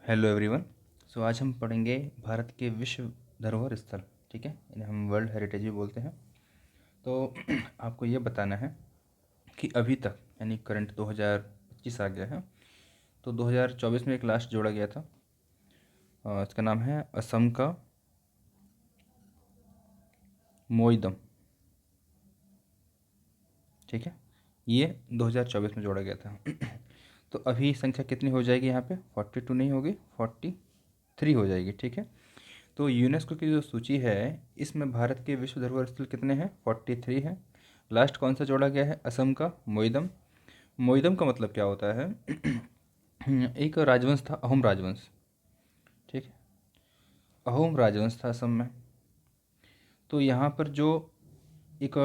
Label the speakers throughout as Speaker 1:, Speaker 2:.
Speaker 1: Hello everyone. सो आज हम पढ़ेंगे भारत के विश्व धरोहर स्थल। ठीक है, इन्हें हम वर्ल्ड हेरिटेज भी बोलते हैं। तो आपको ये बताना है कि अभी तक यानी करंट 2025 आ गया है, तो 2024 में एक लास्ट जोड़ा गया था। इसका नाम है असम का मोईदम। ठीक है, ये 2024 में जोड़ा गया था। तो अभी संख्या कितनी हो जाएगी यहाँ पे? 42 नहीं होगी, 43 हो जाएगी। ठीक है, तो यूनेस्को की जो सूची है इसमें भारत के विश्व धरोहर स्थल कितने हैं? 43 हैं। लास्ट कौन सा जोड़ा गया है? असम का मोईदम। मोईदम का मतलब क्या होता है? एक राजवंश था, अहोम राजवंश। ठीक है, अहोम राजवंश था असम में। तो यहाँ पर जो एक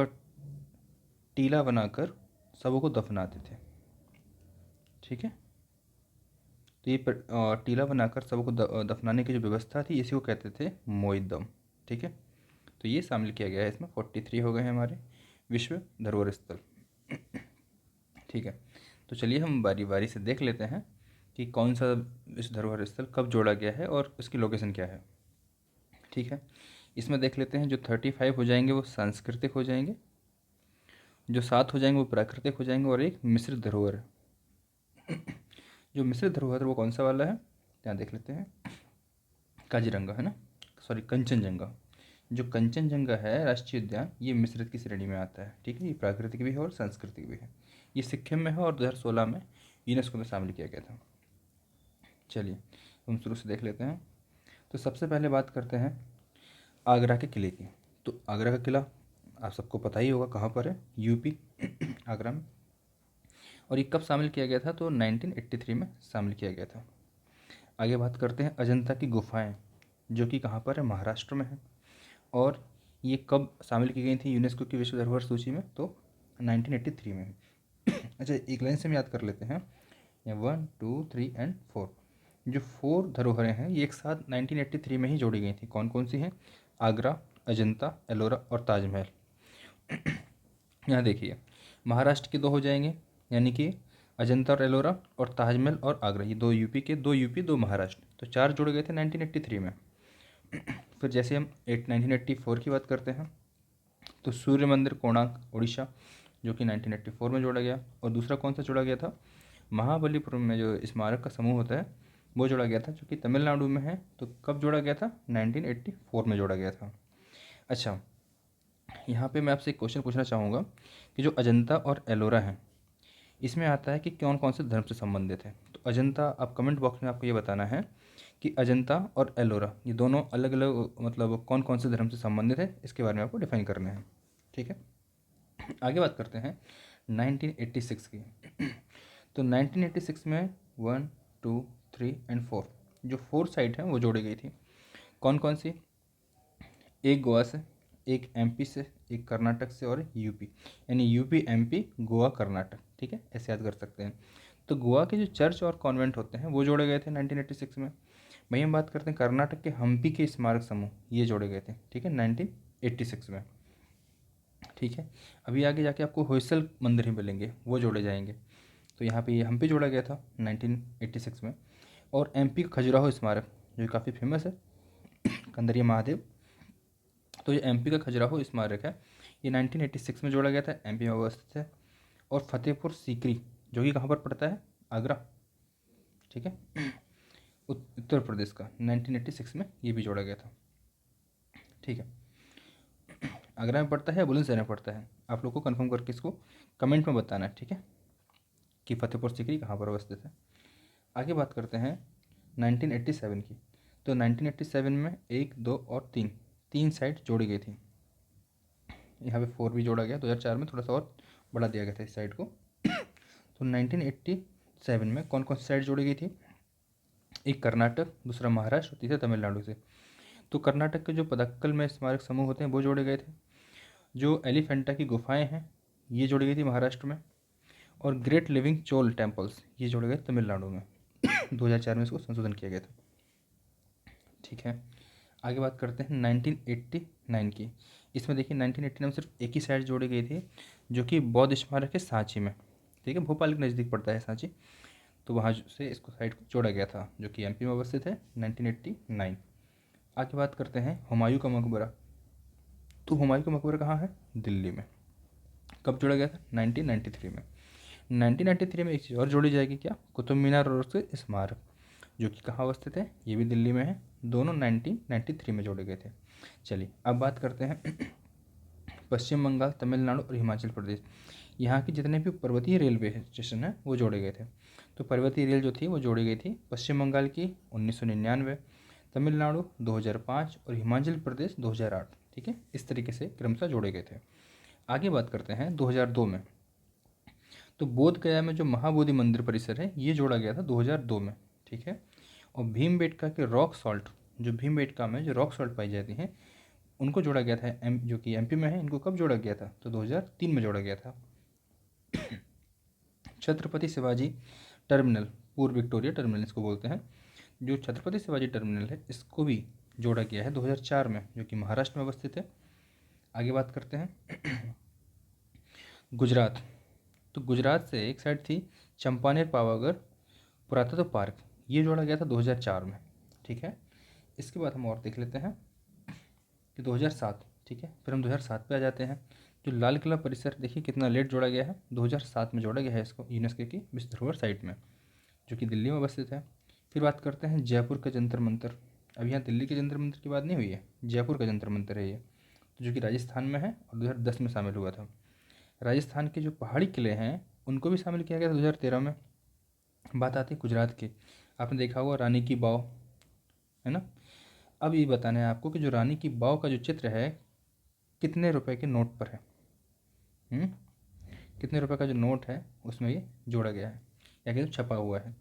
Speaker 1: टीला बनाकर सबों को दफनाते थे। ठीक है, तो ये टीला बनाकर सबों को दफनाने की जो व्यवस्था थी इसी को कहते थे मोईदम। ठीक है, तो ये शामिल किया गया है इसमें। 43 हो गए हैं हमारे विश्व धरोहर स्थल। ठीक है, तो चलिए हम बारी बारी से देख लेते हैं कि कौन सा विश्व धरोहर स्थल कब जोड़ा गया है और उसकी लोकेशन क्या है। ठीक है, इसमें देख लेते हैं। जो 35 हो जाएंगे वो सांस्कृतिक हो जाएंगे, जो 7 हो जाएंगे वो प्राकृतिक हो जाएंगे, और एक मिश्रित धरोहर है। जो मिश्रित धरोहर है वो कौन सा वाला है, यहाँ देख लेते हैं। काजीरंगा है ना, सॉरी कंचनजंगा। जो कंचनजंगा है राष्ट्रीय उद्यान, ये मिश्रित की श्रेणी में आता है। ठीक है, ये प्राकृतिक भी है और सांस्कृतिक भी है। ये सिक्किम में है और 2016 में यूनेस्को में शामिल किया गया था। चलिए हम शुरू से देख लेते हैं। तो सबसे पहले बात करते हैं आगरा के किले की। तो आगरा का किला आप सबको पता ही होगा कहाँ पर है, यूपी आगरा में। और ये कब शामिल किया गया था? तो 1983 में शामिल किया गया था। आगे बात करते हैं अजंता की गुफाएं, जो कि कहाँ पर है? महाराष्ट्र में है। और ये कब शामिल की गई थी यूनेस्को की विश्व धरोहर सूची में? तो 1983 में। अच्छा, एक लाइन से हम याद कर लेते हैं। 1 2 3 एंड 4, जो 4 धरोहरें हैं ये एक साथ 1983 में ही जोड़ी गई थी। कौन कौन सी हैं? आगरा, अजंता, एलोरा और ताजमहल। यहाँ देखिए, महाराष्ट्र के 2 हो जाएंगे, यानी कि अजंता और एलोरा, और ताजमहल और आगरा, ये 2 यूपी के, 2 यूपी 2 महाराष्ट्र, तो 4 जोड़े गए थे 1983 में। फिर जैसे हम 1984 की बात करते हैं, तो सूर्य मंदिर कोणार्क उड़ीसा, जो कि 1984 में जोड़ा गया। और दूसरा कौन सा जोड़ा गया था? महाबलीपुरम में जो स्मारक का समूह होता है वो जोड़ा गया था, जो कि तमिलनाडु में है। तो कब जोड़ा गया था? 1984 में जोड़ा गया था। अच्छा, यहाँ पे मैं आपसे एक क्वेश्चन पूछना चाहूँगा कि जो अजंता और एलोरा है इसमें आता है कि कौन कौन से धर्म से संबंधित है। तो अजंता, आप कमेंट बॉक्स में आपको ये बताना है कि अजंता और एलोरा ये दोनों अलग अलग मतलब कौन कौन से धर्म से संबंधित है, इसके बारे में आपको डिफाइन करना है। ठीक है, आगे बात करते हैं 1986 की। तो 1986 में 1 2 3 एंड 4, जो 4 साइट हैं वो जोड़ी गई थी। कौन कौन सी? एक गोवा से, एक एमपी से, एक कर्नाटक से और यूपी, यानी यूपी एमपी गोवा कर्नाटक। ठीक है, ऐसे याद कर सकते हैं। तो गोवा के जो चर्च और कॉन्वेंट होते हैं वो जोड़े गए थे 1986 में। वहीं हम बात करते हैं कर्नाटक के हम्पी के स्मारक समूह, ये जोड़े गए थे। ठीक है, 1986 में। ठीक है, अभी आगे जाके आपको होयसल मंदिर ही मिलेंगे, वो जोड़े जाएंगे। तो यहाँ पे ये हम्पी जोड़ा गया था 1986 में। और एमपी का खजुराहो स्मारक, जो काफ़ी फेमस है, कंदरिया महादेव। तो ये एमपी का खजुराहो स्मारक है, ये 1986 में जोड़ा गया था, एमपी में अवस्थित है। और फतेहपुर सीकरी, जो कि कहाँ पर पड़ता है? आगरा। ठीक है, उत्तर प्रदेश का, 1986 में ये भी जोड़ा गया था। ठीक है, आगरा में पड़ता है या बुलंदशहर में पड़ता है, आप लोग को कंफर्म करके इसको कमेंट में बताना है। ठीक है, कि फतेहपुर सीकरी कहाँ पर अवस्थित है। आगे बात करते हैं 1987 की। तो 1987 में 1 2 और 3, 3 साइट जोड़ी गई थी। यहाँ पे 4 भी जोड़ा गया, 2004 में थोड़ा सा और बढ़ा दिया गया था इस साइड को। तो 1987 में कौन कौन सी साइट जोड़ी गई थी? एक कर्नाटक, दूसरा महाराष्ट्र, तीसरा तमिलनाडु से। तो कर्नाटक के जो पदक्कल में स्मारक समूह होते हैं वो जोड़े गए थे। जो एलिफेंटा की गुफाएं हैं ये जोड़ी गई थी महाराष्ट्र में। और ग्रेट लिविंग चोल टेम्पल्स ये जोड़े गए तमिलनाडु में। 2004 में इसको संशोधन किया गया था। ठीक है, आगे बात करते हैं 1989 की। इसमें देखिए 1989 में सिर्फ एक ही साइड जोड़ी गई थी, जो कि बौद्ध स्मारक है सांची में। ठीक है, भोपाल के नज़दीक पड़ता है सांची। तो वहाँ से इसको साइट को जोड़ा गया था, जो कि एमपी में अवस्थित है, 1989। आगे बात करते हैं हुमायूं का मकबरा। तो हुमायूं का मकबरा कहाँ है? दिल्ली में। कब जोड़ा गया था? 1993 में। 1993 में एक चीज़ और जोड़ी जाएगी, क्या? कुतुब मीनार और उसके स्मारक, जो कि कहाँ अवस्थित है? ये भी दिल्ली में है। दोनों 1993 में जोड़े गए थे। चलिए अब बात करते हैं पश्चिम बंगाल, तमिलनाडु और हिमाचल प्रदेश, यहाँ के जितने भी पर्वतीय रेलवे स्टेशन हैं वो जोड़े गए थे। तो पर्वतीय रेल जो थी वो जोड़ी गई थी पश्चिम बंगाल की 1999, तमिलनाडु 2005 और हिमाचल प्रदेश 2008। ठीक है, इस तरीके से क्रमशः जोड़े गए थे। आगे बात करते हैं 2002 में। तो बोध गया में जो महाबोधि मंदिर परिसर है ये जोड़ा गया था 2002 में। ठीक है, और भीमबेटका के रॉक सॉल्ट, जो भीमबेटका में जो रॉक सॉल्ट पाई जाती हैं उनको जोड़ा गया था, जो कि एमपी में है, इनको कब जोड़ा गया था? तो 2003 में जोड़ा गया था। छत्रपति शिवाजी टर्मिनल, पूर्व विक्टोरिया टर्मिनल इसको बोलते हैं, जो छत्रपति शिवाजी टर्मिनल है इसको भी जोड़ा गया है 2004 में, जो कि महाराष्ट्र में अवस्थित है। आगे बात करते हैं गुजरात। तो गुजरात से एक साइड थी चंपानेर पावागढ़ पुरातत्व पार्क, ये जोड़ा गया था 2004 में। ठीक है, इसके बाद हम और देख लेते हैं कि 2007। ठीक है, फिर हम 2007 पे आ जाते हैं। जो लाल किला परिसर, देखिए कितना लेट जोड़ा गया है, 2007 में जोड़ा गया है इसको यूनेस्को की विश्व धरोहर साइट में, जो कि दिल्ली में अवस्थित है। फिर बात करते हैं जयपुर का जंतर मंतर। अब यहाँ दिल्ली के जंतर मंतर की बात नहीं हुई है, जयपुर का जंतर मंतर है ये, तो जो कि राजस्थान में है और 2010 में शामिल हुआ था। राजस्थान के जो पहाड़ी किले हैं उनको भी शामिल किया गया था 2013 में। बात आती है गुजरात की। आपने देखा होगा रानी की वाव, है ना। अब ये बताना है आपको कि जो रानी की वाव का जो चित्र है कितने रुपए के नोट पर है। हम्म? कितने रुपए का जो नोट है उसमें ये जोड़ा गया है या कि छपा हुआ है।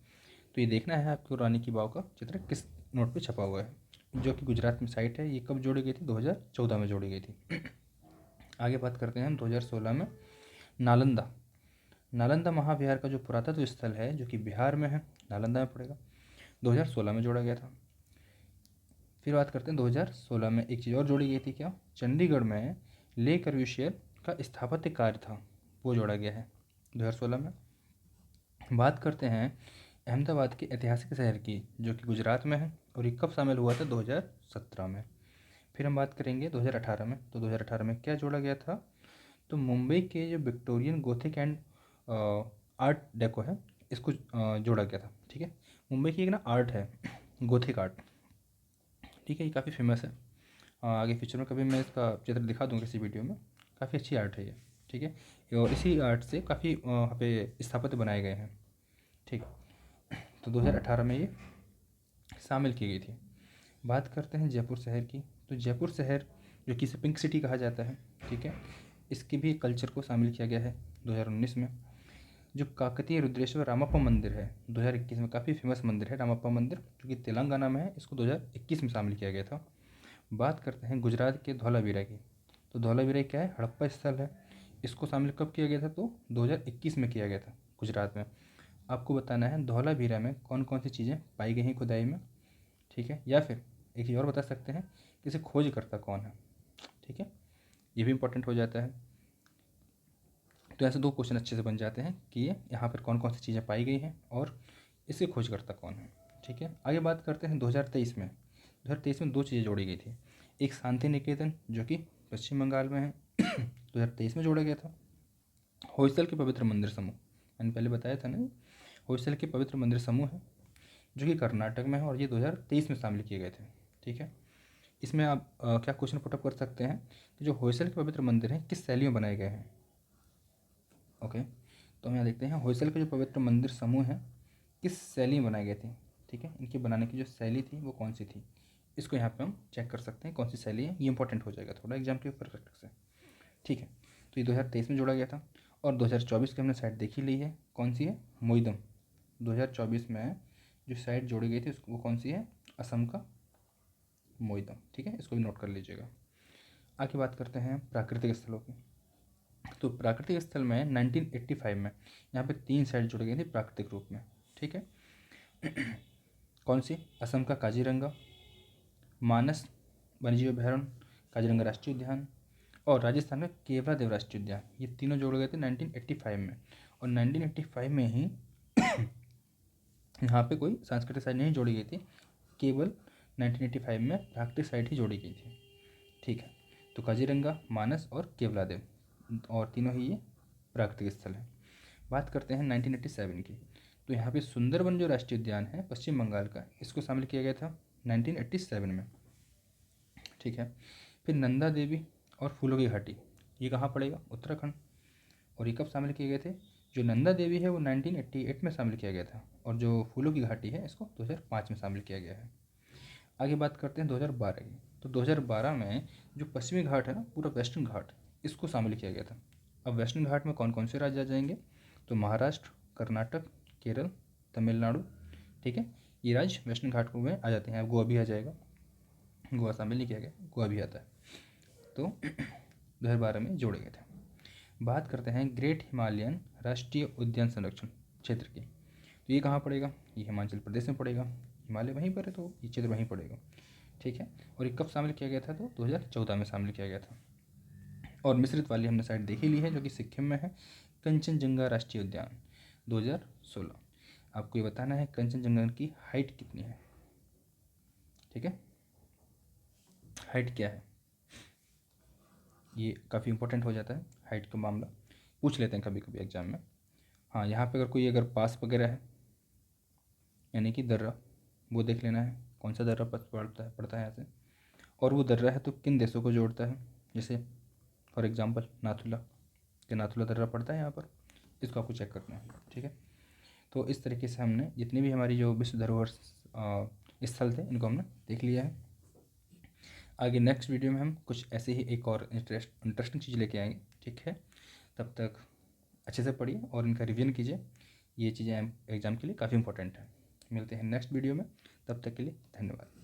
Speaker 1: तो ये देखना है आपको रानी की वाव का चित्र किस नोट पे छपा हुआ है, जो कि गुजरात में साइट है। ये कब जोड़ी गई थी? 2014 में जोड़ी गई थी। आगे बात करते हैं हम 2016 में नालंदा। नालंदा महाविहार का जो पुरातत्व स्थल है जो कि बिहार में है, नालंदा में पड़ेगा, 2016 में जोड़ा गया था। फिर बात करते हैं 2016 में एक चीज़ और जोड़ी गई थी, क्या? चंडीगढ़ में ले कर्ब्यूसियर का स्थापत्य कार्य था, वो जोड़ा गया है 2016 में। बात करते हैं अहमदाबाद के ऐतिहासिक शहर की, जो कि गुजरात में है, और ये कब शामिल हुआ था? 2017 में। फिर हम बात करेंगे 2018 में। तो 2018 में क्या जोड़ा गया था? तो मुंबई के जो Victorian Gothic and art deco है इसको जोड़ा गया था। ठीक है, मुंबई की एक ना आर्ट है गोथिक आर्ट, ठीक है, ये काफ़ी फेमस है। आगे फ्यूचर में कभी मैं इसका चित्र दिखा दूँगा किसी वीडियो में, काफ़ी अच्छी आर्ट है ये। ठीक है, और इसी आर्ट से काफ़ी वहाँ पे स्थापत्य बनाए गए हैं। ठीक, तो 2018 में ये शामिल की गई थी। बात करते हैं जयपुर शहर की। तो जयपुर शहर जो कि इसे पिंक सिटी कहा जाता है, ठीक है, इसके भी कल्चर को शामिल किया गया है 2019 में। जो काकतीय रुद्रेश्वर रामप्पा मंदिर है 2021 में, काफ़ी फेमस मंदिर है रामप्पा मंदिर, जो कि तेलंगाना में है, इसको 2021 में शामिल किया गया था। बात करते हैं गुजरात के धौलावीरा की। तो धौलावीरा क्या है? हड़प्पा स्थल है, इसको शामिल कब किया गया था? तो 2021 में किया गया था गुजरात में। आपको बताना है धौलावीरा में कौन कौन सी चीज़ें पाई गई हैं खुदाई में, ठीक है, या फिर एक चीज़ और बता सकते हैं कि इसे खोजकर्ता कौन है। ठीक है, ये भी इंपॉर्टेंट हो जाता है। तो ऐसे दो क्वेश्चन अच्छे से बन जाते हैं कि ये यहाँ पर कौन कौन सी चीज़ें पाई गई हैं और इसके खोजकर्ता कौन है। ठीक है, आगे बात करते हैं 2023 में। 2023 में दो चीज़ें जोड़ी गई थी, एक शांति निकेतन जो कि पश्चिम बंगाल में है 2023 में जोड़ा गया था। होयसल के पवित्र मंदिर समूह, मैंने पहले बताया था ना, होयसल के पवित्र मंदिर समूह है जो कि कर्नाटक में है और ये 2023 में शामिल किए गए थे। ठीक है, इसमें आप क्या क्वेश्चन पुटअप कर सकते हैं कि जो होयसल के पवित्र मंदिर हैं किस शैली में बनाए गए हैं। ओके, तो हम यहाँ देखते हैं होयसल के जो पवित्र मंदिर समूह हैं किस शैली में बनाए गए थे। ठीक है, इनके बनाने की जो शैली थी वो कौन सी थी, इसको यहाँ पे हम चेक कर सकते हैं कौन सी शैली है, ये इंपॉर्टेंट हो जाएगा थोड़ा एग्जाम के परस्पेक्टिव से। ठीक है, तो ये 2023 में जोड़ा गया था। और 2024 की हमने साइट देख ही ली है, कौन सी है? मोइदम। 2024 में जो साइट जोड़ी गई थी वो कौन सी है? असम का मोइदम। ठीक है, इसको भी नोट कर लीजिएगा। आगे बात करते हैं प्राकृतिक स्थलों की। तो प्राकृतिक स्थल में 1985 में यहाँ पे 3 साइट जुड़ गई थी प्राकृतिक रूप में। ठीक है, कौन सी? असम का काजीरंगा, मानस वन्यजीव अभयारण्य, काजीरंगा राष्ट्रीय उद्यान, और राजस्थान में केवलादेव राष्ट्रीय उद्यान। ये तीनों जोड़े गए थे 1985 में, और 1985 में ही यहाँ पे कोई सांस्कृतिक साइट नहीं जोड़ी गई थी, केवल 1985 में प्राकृतिक साइट ही जोड़ी गई थी। ठीक है, तो काजीरंगा, मानस और केवलादेव, और तीनों ही ये प्राकृतिक स्थल हैं। बात करते हैं 1987 की, तो यहाँ पे सुंदरबन जो राष्ट्रीय उद्यान है पश्चिम बंगाल का, इसको शामिल किया गया था 1987 में। ठीक है, फिर नंदा देवी और फूलों की घाटी, ये कहाँ पड़ेगा? उत्तराखंड। और ये कब शामिल किए गए थे? जो नंदा देवी है वो 1988 में शामिल किया गया था, और जो फूलों की घाटी है इसको 2005 में शामिल किया गया है। आगे बात करते हैं 2012 की, तो 2012 में जो पश्चिमी घाट है ना, पूरा वेस्टर्न घाट, इसको शामिल किया गया था। अब वेस्टर्न घाट में कौन कौन से राज्य आ जाएंगे? तो महाराष्ट्र, कर्नाटक, केरल, तमिलनाडु। ठीक है, ये राज्य वेस्टर्न घाट में आ जाते हैं। अब गोवा भी आ जाएगा, गोवा शामिल नहीं किया गया, गोवा भी आता है। तो 2012 में जोड़े गए थे। बात करते हैं ग्रेट हिमालयन राष्ट्रीय उद्यान संरक्षण क्षेत्र की, तो ये कहाँ पड़ेगा? ये हिमाचल प्रदेश में पड़ेगा, हिमालय वहीं पर है तो ये क्षेत्र वहीं पड़ेगा। ठीक है, और ये कब शामिल किया गया था? तो 2014 में शामिल किया गया था। और मिश्रित वाली हमने साइड देख ही ली है, जो कि सिक्किम में है, कंचनजंगा राष्ट्रीय उद्यान 2016। आपको ये बताना है कंचनजंगा की हाइट कितनी है। ठीक है, हाइट क्या है, ये काफ़ी इंपॉर्टेंट हो जाता है, हाइट का मामला पूछ लेते हैं कभी कभी एग्जाम में। हाँ, यहाँ पे अगर पास वगैरह है, यानी कि दर्रा, वो देख लेना है कौन सा दर्रा पड़ता है यहाँ से, और वो दर्रा है तो किन देशों को जोड़ता है। जैसे फॉर एग्जांपल नाथुला, कि नाथुला दर्रा पड़ता है यहाँ पर, इसको आपको चेक करना है। ठीक है, तो इस तरीके से हमने जितनी भी हमारी जो विश्व धरोहर स्थल थे इनको हमने देख लिया है। आगे नेक्स्ट वीडियो में हम कुछ ऐसे ही एक और इंटरेस्टिंग चीज़ लेके आएंगे। ठीक है, तब तक अच्छे से पढ़िए और इनका रिवीजन कीजिए, ये चीज़ें एग्ज़ाम के लिए काफ़ी इंपॉर्टेंट है। मिलते हैं नेक्स्ट वीडियो में, तब तक के लिए धन्यवाद।